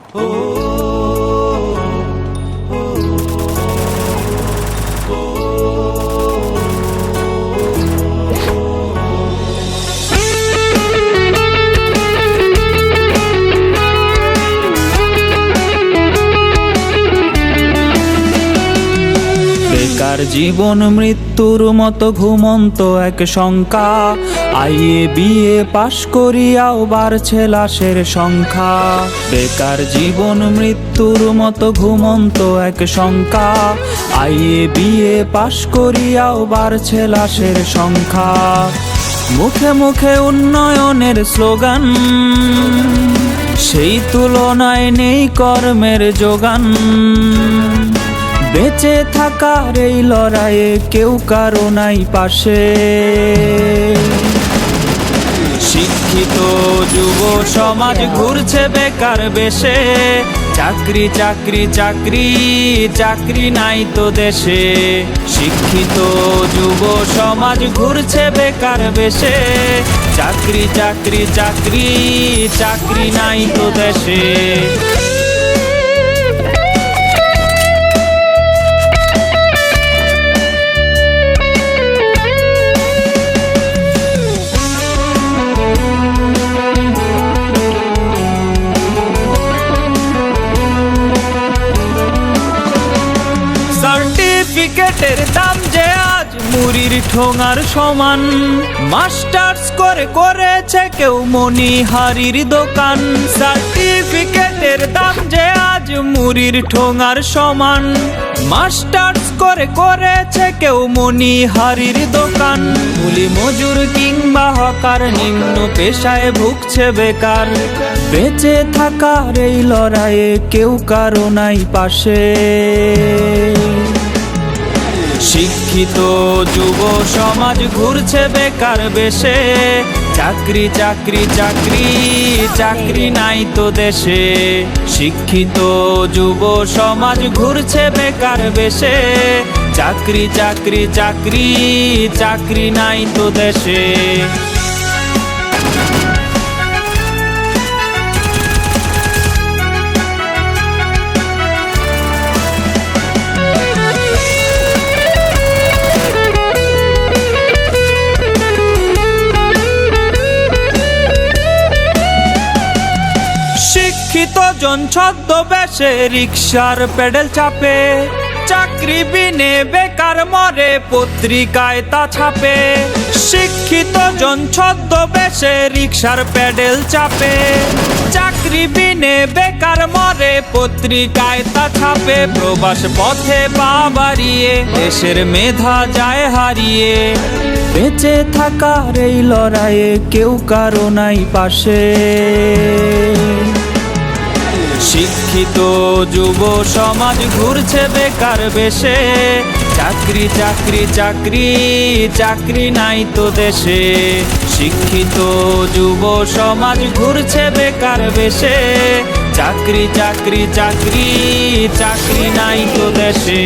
বেকার জীবন মৃত্যুর মতো ঘুমন্ত এক শঙ্কা। আইএ বিএ পাশ করিয়াও বাড়ছে লাশের সংখ্যা। বেকার জীবন মৃত্যুর মতো ঘুমন্ত এক শঙ্কা। আইএ বিএ পাশ করিয়াও বাড়ছে লাশের সংখ্যা। মুখে মুখে উন্নয়নের স্লোগান, সেই তুলনায় নেই কর্মের যোগান। বেঁচে থাকার এই লড়াইয়ে কেউ কারো নাই পাশে। শিক্ষিত যুব সমাজ ঘুরছে বেকার বেশে। চাকরি চাকরি চাকরি চাকরি নাই তো দেশে। শিক্ষিত যুব সমাজ ঘুরছে বেকার বেশে। চাকরি চাকরি চাকরি চাকরি নাই তো দেশে। সার্টিফিকেটের দাম যে আজ মুড়ির ঠোঙার সমান। মাস্টার্স করে করেছে কেউ মণিহারির দোকান। সার্টিফিকেটের দাম যে আজ মুড়ির ঠোঙার সমান। মাস্টার্স করে করেছে কেউ মণিহারির দোকান। কুলি মজুর কিংবা হকার নিম্ন পেশায় ভুগছে বেকার। বেঁচে থাকার এই লড়াইয়ে কেউ কারো নাই পাশে। শিক্ষিত যুব সমাজ ঘুরছে বেকার বেশে। চাকরি চাকরি চাকরি চাকরি নাই তো দেশে। শিক্ষিত যুব সমাজ ঘুরছে বেকার বেশে। চাকরি চাকরি চাকরি চাকরি নাই তো দেশে। শিক্ষিত জন ছদ্মবেশে রিকশার পেডেল চাপে। চাকরি বিনে বেকার মরে পত্রিকায় তা ছাপে। শিক্ষিত জন ছদ্মবেশে রিকশার পেডেল চাপে। চাকরি বিনে বেকার মরে পত্রিকায় তা ছাপে। প্রবাস পথে পা বাড়িয়ে দেশের মেধা যায় হারিয়ে। বেঁচে থাকার এই লড়াইয়ে কেউ কারো নাই পাশে। শিক্ষিত যুব সমাজ ঘুরছে বেকার বেশে। চাকরি চাকরি চাকরি চাকরি নাই তো দেশে। শিক্ষিত যুব সমাজ ঘুরছে বেকার বেশে। চাকরি চাকরি চাকরি চাকরি নাই তো দেশে।